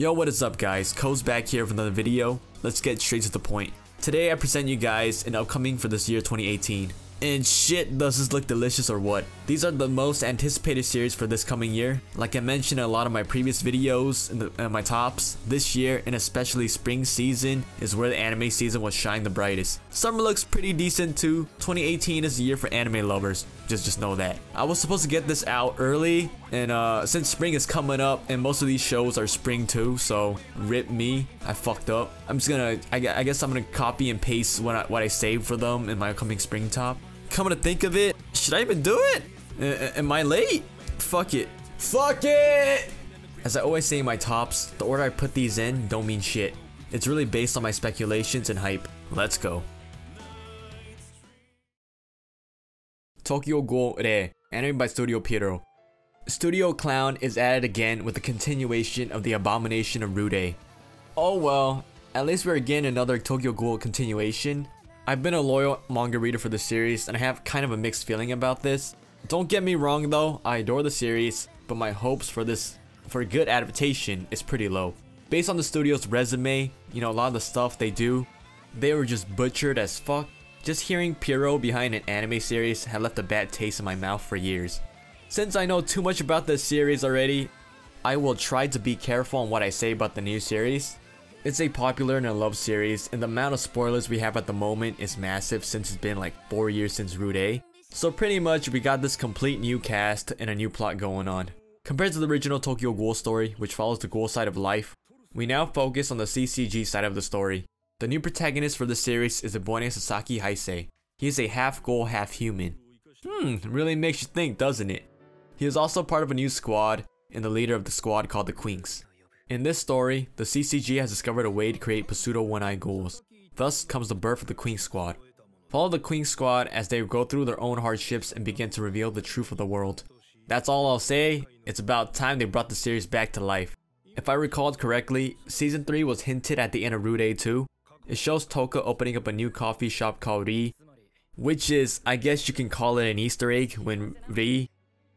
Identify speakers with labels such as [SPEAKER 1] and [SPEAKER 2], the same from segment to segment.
[SPEAKER 1] Yo, what is up guys? Kohz back here with another video. Let's get straight to the point. Today I present you guys an upcoming for this year 2018. And shit, does this look delicious or what? These are the most anticipated series for this coming year. Like I mentioned in a lot of my previous videos in my tops, this year and especially spring season is where the anime season will shine the brightest. Summer looks pretty decent too. 2018 is the year for anime lovers. Just know that. I was supposed to get this out early, and since spring is coming up and most of these shows are spring too, so rip me, I fucked up. I'm just gonna, I guess I'm gonna copy and paste what I saved for them in my upcoming spring top. Coming to think of it, should I even do it? Am I late? Fuck it. Fuck it! As I always say in my tops, the order I put these in don't mean shit. It's really based on my speculations and hype. Let's go. Tokyo Ghoul Re, anime by Studio Pierrot. Studio Clown is at it again with the continuation of the abomination of Rude. Oh well, at least we're getting another Tokyo Ghoul continuation. I've been a loyal manga reader for the series and I have kind of a mixed feeling about this. Don't get me wrong though, I adore the series, but my hopes for a good adaptation is pretty low. Based on the studio's resume, you know, a lot of the stuff they do, they were just butchered as fuck. Just hearing Pierrot behind an anime series had left a bad taste in my mouth for years. Since I know too much about this series already, I will try to be careful on what I say about the new series. It's a popular and a loved series, and the amount of spoilers we have at the moment is massive since it's been like 4 years since Rude. So pretty much we got this complete new cast and a new plot going on. Compared to the original Tokyo Ghoul story, which follows the ghoul side of life, we now focus on the CCG side of the story. The new protagonist for the series is the boy named Sasaki Heisei. He is a half ghoul, half human. Really makes you think, doesn't it? He is also part of a new squad, and the leader of the squad called the Quinks. In this story, the CCG has discovered a way to create pseudo one-eyed ghouls. Thus comes the birth of the Queen Squad. Follow the Queen Squad as they go through their own hardships and begin to reveal the truth of the world. That's all I'll say. It's about time they brought the series back to life. If I recalled correctly, Season 3 was hinted at the end of Rude 2. It shows Toka opening up a new coffee shop called Ri, which is, I guess you can call it an Easter egg when Ri,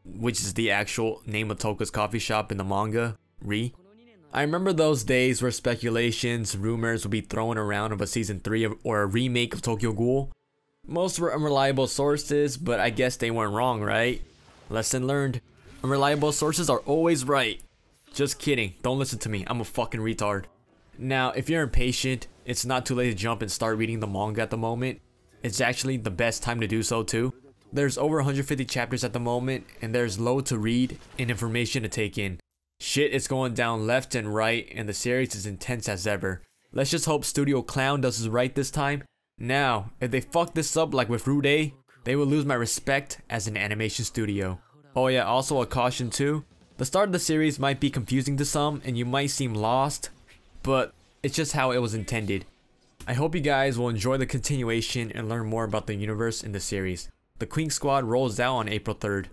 [SPEAKER 1] which is the actual name of Toka's coffee shop in the manga, Ri. I remember those days where speculations, rumors would be thrown around of a Season 3 or a remake of Tokyo Ghoul. Most were unreliable sources, but I guess they weren't wrong, right? Lesson learned. Unreliable sources are always right. Just kidding, don't listen to me, I'm a fucking retard. Now, if you're impatient, it's not too late to jump and start reading the manga at the moment. It's actually the best time to do so too. There's over 150 chapters at the moment, and there's loads to read and information to take in. Shit is going down left and right, and the series is intense as ever. Let's just hope Studio Clown does this right this time. Now, if they fuck this up like with Rude, they will lose my respect as an animation studio. Oh yeah, also a caution too. The start of the series might be confusing to some, and you might seem lost, but it's just how it was intended. I hope you guys will enjoy the continuation and learn more about the universe in the series. The Queen Squad rolls out on April 3rd.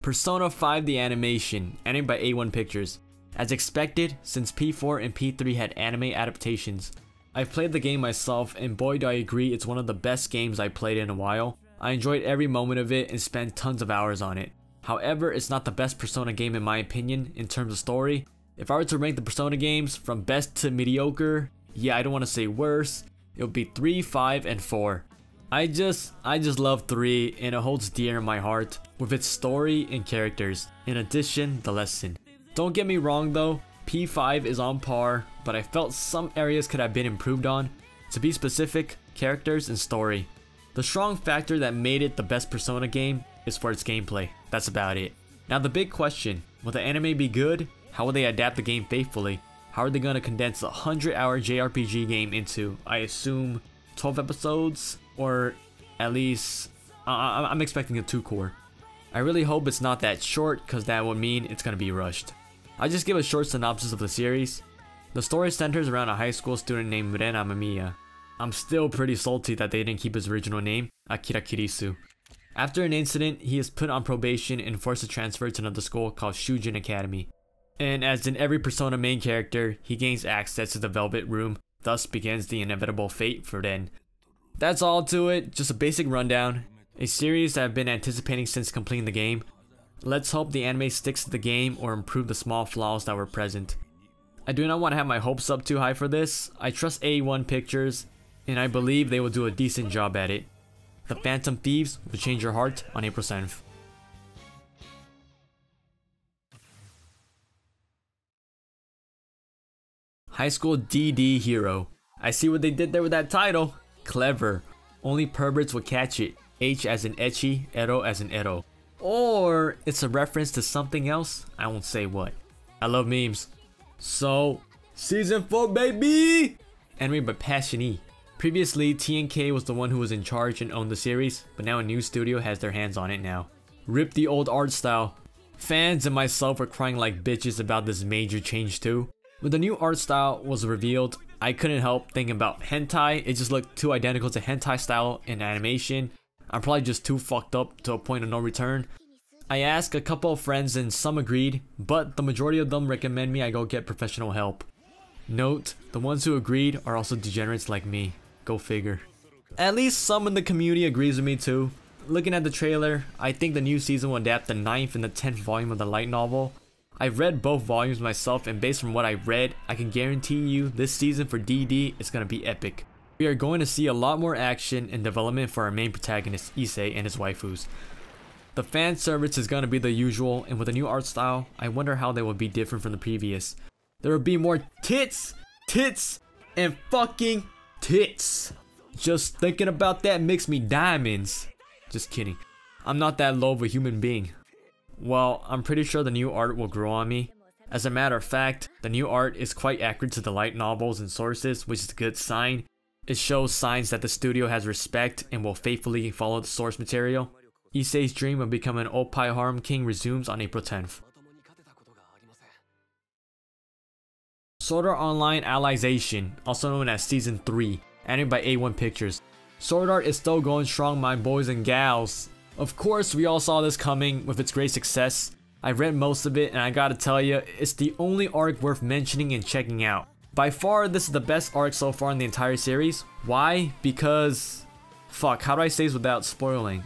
[SPEAKER 1] Persona 5 the Animation, animated by A1 Pictures. As expected, since P4 and P3 had anime adaptations. I've played the game myself, and boy do I agree it's one of the best games I played in a while. I enjoyed every moment of it and spent tons of hours on it. However, it's not the best Persona game in my opinion in terms of story. If I were to rank the Persona games from best to mediocre, yeah, I don't want to say worse, it would be 3, 5, and 4. I just love 3, and it holds dear in my heart with its story and characters. In addition, the lesson. Don't get me wrong though, P5 is on par, but I felt some areas could have been improved on. To be specific, characters and story. The strong factor that made it the best Persona game is for its gameplay. That's about it. Now the big question, will the anime be good? How will they adapt the game faithfully? How are they going to condense a 100-hour JRPG game into, I assume, 12 episodes? Or at least, I'm expecting a 2-core. I really hope it's not that short, because that would mean it's going to be rushed. I'll just give a short synopsis of the series. The story centers around a high school student named Ren Amamiya. I'm still pretty salty that they didn't keep his original name, Akira Kirisu. After an incident, he is put on probation and forced to transfer to another school called Shujin Academy. And as in every Persona main character, he gains access to the Velvet Room, thus begins the inevitable fate for Ren. That's all to it, just a basic rundown. A series that I've been anticipating since completing the game. Let's hope the anime sticks to the game or improve the small flaws that were present. I do not want to have my hopes up too high for this. I trust A1 Pictures, and I believe they will do a decent job at it. The Phantom Thieves will change your heart on April 7th. High School DD Hero. I see what they did there with that title. Clever. Only perverts will catch it. H as in ecchi, ero as in ero. Or it's a reference to something else. I won't say what. I love memes. So, Season 4 baby! Anime by Passion. Previously, TNK was the one who was in charge and owned the series, but now a new studio has their hands on it now. Rip the old art style. Fans and myself were crying like bitches about this major change too. When the new art style was revealed, I couldn't help thinking about hentai. It just looked too identical to hentai style in animation. I'm probably just too fucked up to a point of no return. I asked a couple of friends and some agreed, but the majority of them recommend me I go get professional help. Note, the ones who agreed are also degenerates like me. Go figure. At least some in the community agrees with me too. Looking at the trailer, I think the new season will adapt the 9th and the 10th volume of the light novel. I've read both volumes myself, and based on what I read, I can guarantee you this season for DD is gonna be epic. We are going to see a lot more action and development for our main protagonist, Issei, and his waifus. The fan service is gonna be the usual, and with a new art style, I wonder how they will be different from the previous. There will be more tits, and fucking tits. Just thinking about that makes me diamonds. Just kidding. I'm not that low of a human being. Well, I'm pretty sure the new art will grow on me. As a matter of fact, the new art is quite accurate to the light novels and sources, which is a good sign. It shows signs that the studio has respect and will faithfully follow the source material. Issei's dream of becoming an Oppai Harem King resumes on April 10th. Sword Art Online Alicization, also known as Season 3, anime by A1 Pictures. Sword Art is still going strong, my boys and gals. Of course, we all saw this coming with its great success. I read most of it and I gotta tell you, it's the only arc worth mentioning and checking out. By far, this is the best arc so far in the entire series. Why? Because... fuck, how do I say this without spoiling?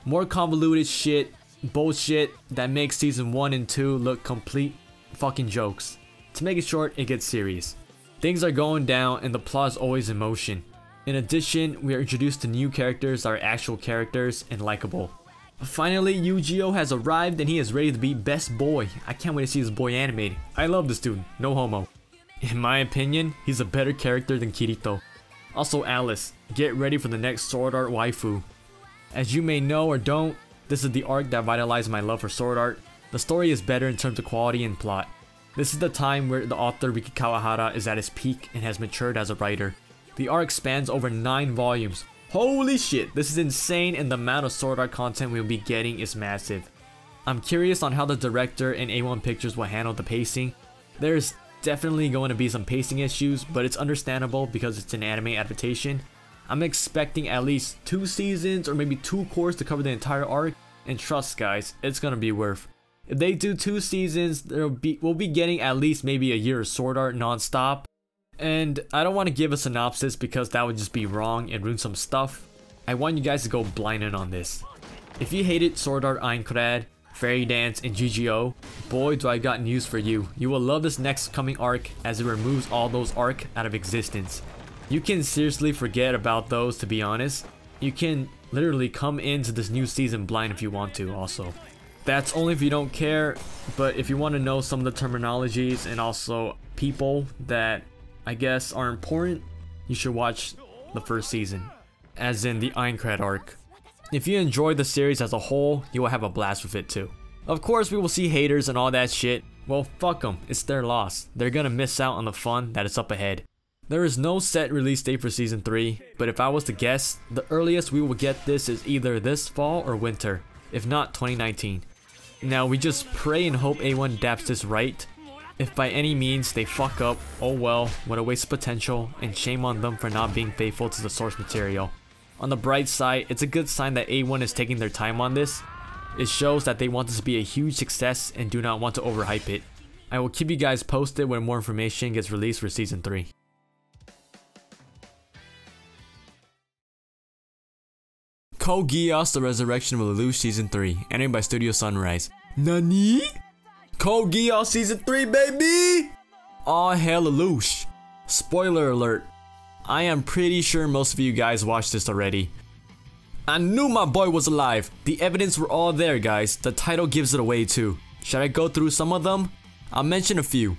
[SPEAKER 1] More convoluted shit, bullshit that makes season 1 and 2 look complete fucking jokes. To make it short, it gets serious. Things are going down and the plot is always in motion. In addition, we are introduced to new characters that are actual characters and likable. Finally, Yu-Gi-Oh has arrived and he is ready to be best boy. I can't wait to see this boy animated. I love this dude, no homo. In my opinion, he's a better character than Kirito. Also Alice, get ready for the next Sword Art waifu. As you may know or don't, this is the arc that vitalized my love for Sword Art. The story is better in terms of quality and plot. This is the time where the author Riki Kawahara is at his peak and has matured as a writer. The arc spans over 9 volumes. Holy shit, this is insane and the amount of Sword Art content we will be getting is massive. I'm curious on how the director and A1 Pictures will handle the pacing. There's definitely going to be some pacing issues, but it's understandable because it's an anime adaptation. I'm expecting at least 2 seasons or maybe 2 cours to cover the entire arc, and trust guys, it's gonna be worth. If they do 2 seasons, we'll be getting at least maybe a year of Sword Art non-stop. And I don't want to give a synopsis because that would just be wrong and ruin some stuff. I want you guys to go blind in on this. If you hated Sword Art Aincrad, Fairy Dance, and GGO, boy do I got news for you. You will love this next coming arc as it removes all those arcs out of existence. You can seriously forget about those, to be honest. You can literally come into this new season blind if you want to also. That's only if you don't care, but if you want to know some of the terminologies and also people that I guess are important, you should watch the first season, as in the Aincrad arc. If you enjoy the series as a whole, you will have a blast with it too. Of course, we will see haters and all that shit. Well, fuck them, it's their loss. They're gonna miss out on the fun that is up ahead. There is no set release date for season 3, but if I was to guess, the earliest we will get this is either this fall or winter, if not 2019. Now we just pray and hope A1 adapts this right. If by any means they fuck up, oh well, what a waste of potential, and shame on them for not being faithful to the source material. On the bright side, it's a good sign that A1 is taking their time on this. It shows that they want this to be a huge success and do not want to overhype it. I will keep you guys posted when more information gets released for season 3. KohzzyJo, The Resurrection of Lelouch Season 3, animated by Studio Sunrise. Nani? KohzzyJo Season 3, baby! All hail Lelouch. Spoiler alert. I am pretty sure most of you guys watched this already. I knew my boy was alive. The evidence were all there, guys. The title gives it away too. Should I go through some of them? I'll mention a few.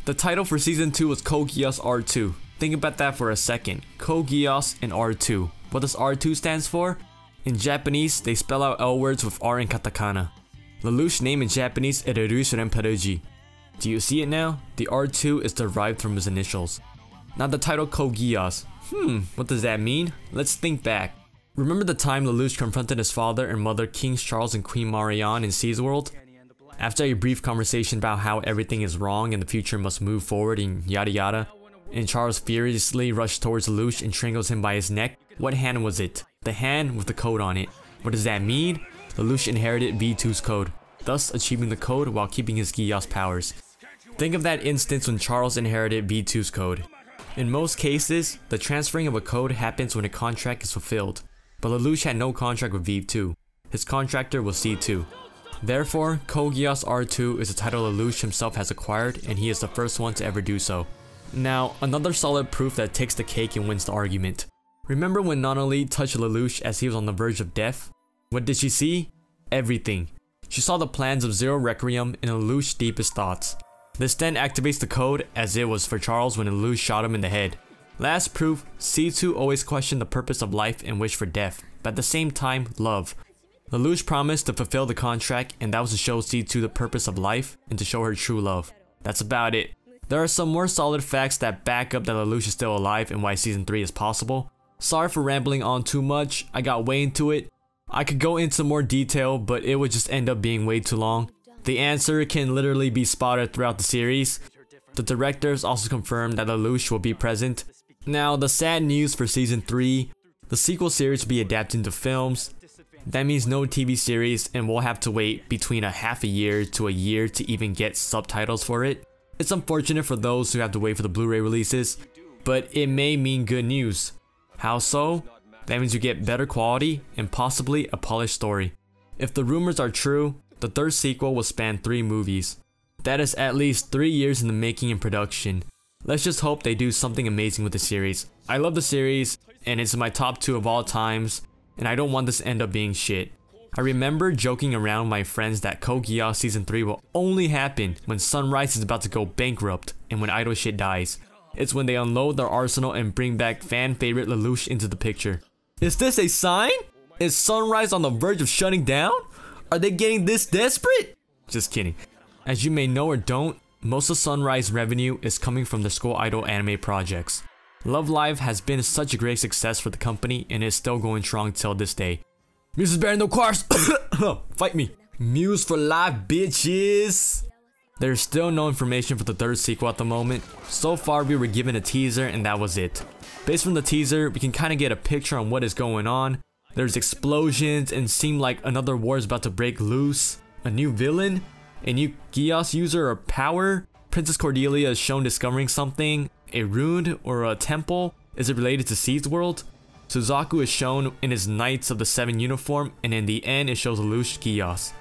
[SPEAKER 1] The title for Season 2 was KohzzyJo's R2. Think about that for a second. KohzzyJo's and R2. What does R2 stands for? In Japanese, they spell out L words with R in katakana. Lelouch's name in Japanese is Lelouch Renparuji. Do you see it now? The R2 is derived from his initials. Now the title KohzzyJo's. What does that mean? Let's think back. Remember the time Lelouch confronted his father and mother, Kings Charles and Queen Marianne in C's World? After a brief conversation about how everything is wrong and the future must move forward and yada yada, and Charles furiously rushed towards Lelouch and strangles him by his neck, what hand was it? The hand with the code on it. What does that mean? Lelouch inherited V2's code, thus achieving the code while keeping his KohzzyJo's powers. Think of that instance when Charles inherited V2's code. In most cases, the transferring of a code happens when a contract is fulfilled, but Lelouch had no contract with V2. His contractor was C2. Therefore, KohzzyJo's R2 is a title Lelouch himself has acquired, and he is the first one to ever do so. Now, another solid proof that takes the cake and wins the argument. Remember when Nonali touched Lelouch as he was on the verge of death? What did she see? Everything. She saw the plans of Zero Requiem and Lelouch's deepest thoughts. This then activates the code as it was for Charles when Lelouch shot him in the head. Last proof, C2 always questioned the purpose of life and wished for death, but at the same time, love. Lelouch promised to fulfill the contract, and that was to show C2 the purpose of life and to show her true love. That's about it. There are some more solid facts that back up that Lelouch is still alive and why Season 3 is possible. Sorry for rambling on too much, I got way into it. I could go into more detail, but it would just end up being way too long. The answer can literally be spotted throughout the series. The directors also confirmed that Lelouch will be present. Now, the sad news for Season 3, the sequel series will be adapted into films. That means no TV series, and we'll have to wait between a half a year to a year to even get subtitles for it. It's unfortunate for those who have to wait for the Blu-ray releases, but it may mean good news. How so? That means you get better quality and possibly a polished story. If the rumors are true, the third sequel will span 3 movies. That is at least 3 years in the making and production. Let's just hope they do something amazing with the series. I love the series, and it's in my top 2 of all times, and I don't want this to end up being shit. I remember joking around with my friends that KohzzyJo Season 3 will only happen when Sunrise is about to go bankrupt and when idol shit dies. It's when they unload their arsenal and bring back fan favorite Lelouch into the picture. Is this a sign? Is Sunrise on the verge of shutting down? Are they getting this desperate? Just kidding. As you may know or don't, most of Sunrise revenue is coming from the school idol anime projects. Love Live has been such a great success for the company and is still going strong till this day. Muse is better no cars. Fight me. Muse for life, bitches. There's still no information for the third sequel at the moment. So far we were given a teaser and that was it. Based on the teaser, we can kind of get a picture on what is going on. There's explosions and seem like another war is about to break loose. A new villain? A new KohzzyJo user or power? Princess Cordelia is shown discovering something. A rune or a temple? Is it related to C's World? Suzaku is shown in his Knights of the Seven uniform, and in the end it shows Lelouch KohzzyJo.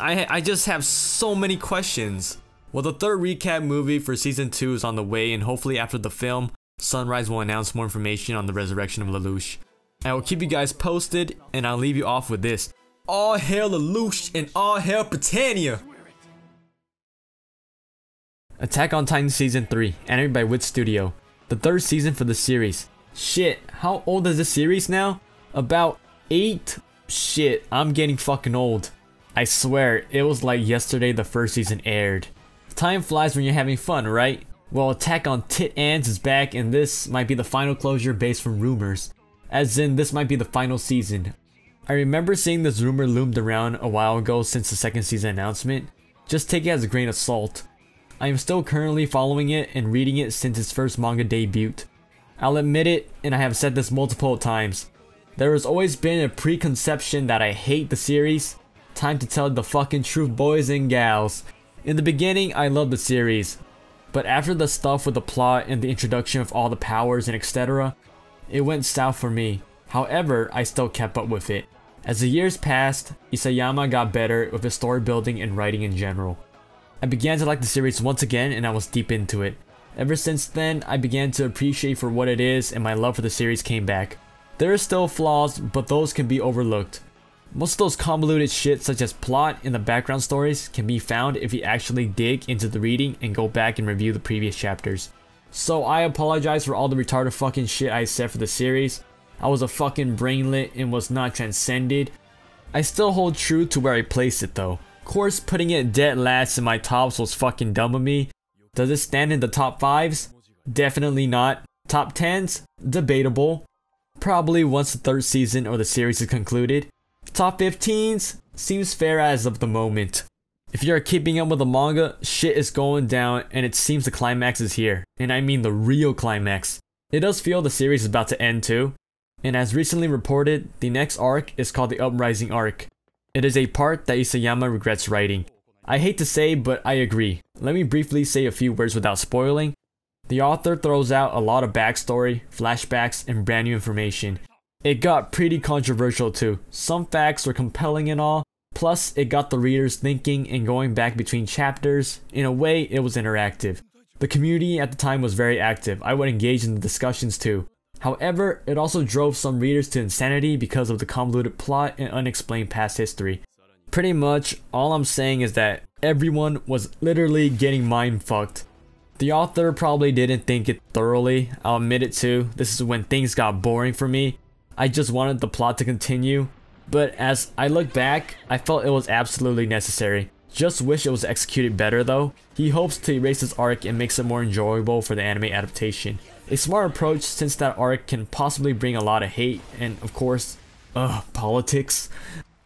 [SPEAKER 1] I just have so many questions. Well, the third recap movie for Season 2 is on the way, and hopefully after the film, Sunrise will announce more information on the resurrection of Lelouch. I will keep you guys posted, and I'll leave you off with this. All hail Lelouch and all hail Britannia! Attack on Titan Season 3, animated by Wit Studio. The third season for the series. Shit, how old is this series now? About 8? Shit, I'm getting fucking old. I swear, it was like yesterday the first season aired. Time flies when you're having fun, right? Well, Attack on Tit Ants is back, and this might be the final closure based from rumors. As in, this might be the final season. I remember seeing this rumor loomed around a while ago since the second season announcement. Just take it as a grain of salt. I am still currently following it and reading it since its first manga debut. I'll admit it, and I have said this multiple times. There has always been a preconception that I hate the series. Time to tell the fucking truth, boys and gals. In the beginning, I loved the series. But after the stuff with the plot and the introduction of all the powers and etc., it went south for me. However, I still kept up with it. As the years passed, Isayama got better with his story building and writing in general. I began to like the series once again and I was deep into it. Ever since then, I began to appreciate for what it is and my love for the series came back. There are still flaws, but those can be overlooked. Most of those convoluted shit such as plot and the background stories can be found if you actually dig into the reading and go back and review the previous chapters. So I apologize for all the retarded fucking shit I said for the series. I was a fucking brainlet and was not transcended. I still hold true to where I placed it though. Of course, putting it dead last in my tops was fucking dumb of me. Does it stand in the top 5s? Definitely not. Top 10s? Debatable. Probably once the 3rd season or the series is concluded. Top 15s? Seems fair as of the moment. If you're keeping up with the manga, shit is going down and it seems the climax is here. And I mean the real climax. It does feel the series is about to end too. And as recently reported, the next arc is called the Uprising arc. It is a part that Isayama regrets writing. I hate to say, but I agree. Let me briefly say a few words without spoiling. The author throws out a lot of backstory, flashbacks, and brand new information. It got pretty controversial too. Some facts were compelling and all, plus it got the readers thinking and going back between chapters. In a way, it was interactive. The community at the time was very active. I would engage in the discussions too. However, it also drove some readers to insanity because of the convoluted plot and unexplained past history. Pretty much, all I'm saying is that everyone was literally getting mind fucked. The author probably didn't think it thoroughly, I'll admit it too. This is when things got boring for me. I just wanted the plot to continue. But as I look back, I felt it was absolutely necessary. Just wish it was executed better though. He hopes to erase this arc and makes it more enjoyable for the anime adaptation. A smart approach since that arc can possibly bring a lot of hate and of course, politics.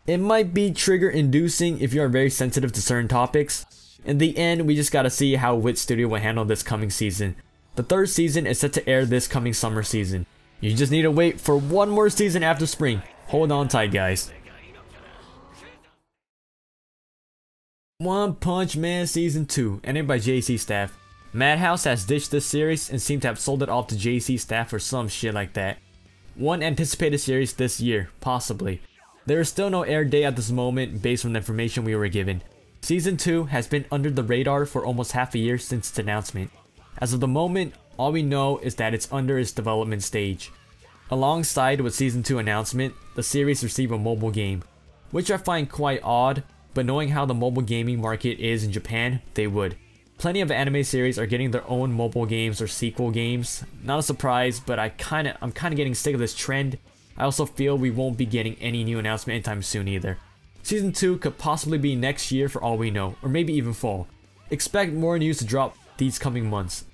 [SPEAKER 1] It might be trigger inducing if you are very sensitive to certain topics. In the end, we just gotta see how Wit Studio will handle this coming season. The 3rd season is set to air this coming summer season. You just need to wait for one more season after spring. Hold on tight guys. One Punch Man Season 2, ended by JC staff. Madhouse has ditched this series and seemed to have sold it off to JC staff or some shit like that. One anticipated series this year, possibly. There is still no air date at this moment based on the information we were given. Season 2 has been under the radar for almost half a year since its announcement. As of the moment, all we know is that it's under its development stage. Alongside with Season 2 announcement, the series received a mobile game, which I find quite odd, but knowing how the mobile gaming market is in Japan, they would. Plenty of anime series are getting their own mobile games or sequel games. Not a surprise, but I'm kinda getting sick of this trend. I also feel we won't be getting any new announcement anytime soon either. Season 2 could possibly be next year for all we know, or maybe even fall. Expect more news to drop these coming months.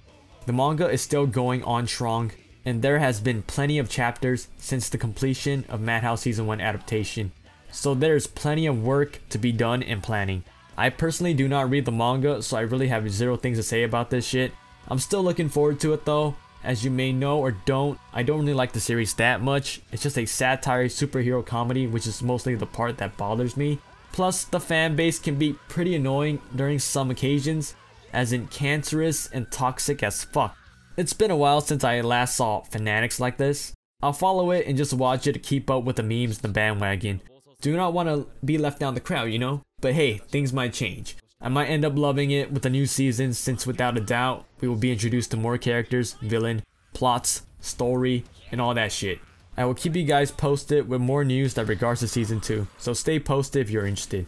[SPEAKER 1] The manga is still going on strong, and there has been plenty of chapters since the completion of Madhouse Season 1 adaptation. So there's plenty of work to be done and planning. I personally do not read the manga, so I really have zero things to say about this shit. I'm still looking forward to it though. As you may know or don't, I don't really like the series that much. It's just a satire superhero comedy, which is mostly the part that bothers me. Plus, the fan base can be pretty annoying during some occasions, as in cancerous and toxic as fuck. It's been a while since I last saw fanatics like this. I'll follow it and just watch it to keep up with the memes and the bandwagon. Do not want to be left down the crowd, you know? But hey, things might change. I might end up loving it with the new season since without a doubt, we will be introduced to more characters, villain, plots, story, and all that shit. I will keep you guys posted with more news that regards to Season 2, so stay posted if you're interested.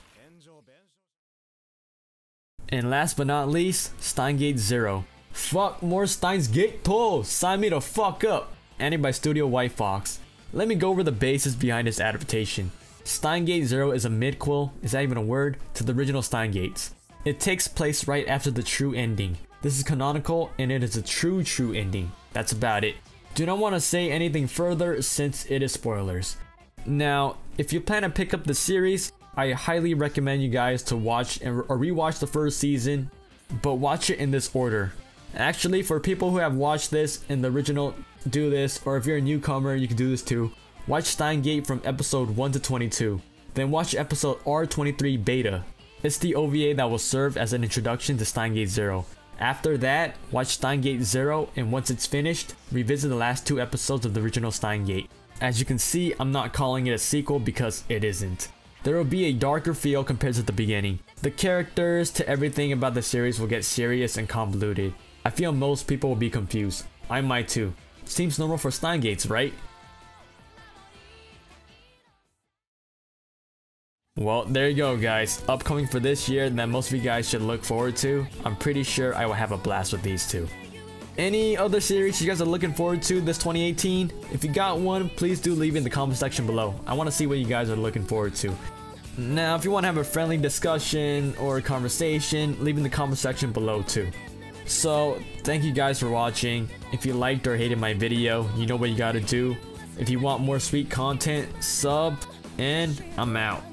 [SPEAKER 1] And last but not least, Stein Gate Zero. Fuck more Steins Gate Toll! Sign me the fuck up! Ended by Studio White Fox. Let me go over the basis behind this adaptation. Stein Gate Zero is a midquel, is that even a word, to the original Stein Gates. It takes place right after the true ending. This is canonical and it is a true ending. That's about it. Do not want to say anything further since it is spoilers. Now, if you plan to pick up the series, I highly recommend you guys to watch or rewatch the 1st season, but watch it in this order. Actually, for people who have watched this in the original, do this, or if you're a newcomer, you can do this too. Watch Stein Gate from episode 1 to 22, then watch episode R23 Beta. It's the OVA that will serve as an introduction to Stein Gate Zero. After that, watch Stein Gate Zero, and once it's finished, revisit the last 2 episodes of the original Stein Gate. as you can see, I'm not calling it a sequel because it isn't. There will be a darker feel compared to the beginning. The characters to everything about the series will get serious and convoluted. I feel most people will be confused. I might too. Seems normal for Stein gates, right? Well, there you go guys. Upcoming for this year that most of you guys should look forward to. I'm pretty sure I will have a blast with these two. Any other series you guys are looking forward to this 2018? If you got one, please do leave it in the comment section below. I want to see what you guys are looking forward to. Now, if you want to have a friendly discussion or a conversation, leave in the comment section below too. So, thank you guys for watching. If you liked or hated my video, you know what you gotta do. If you want more sweet content, sub, and I'm out.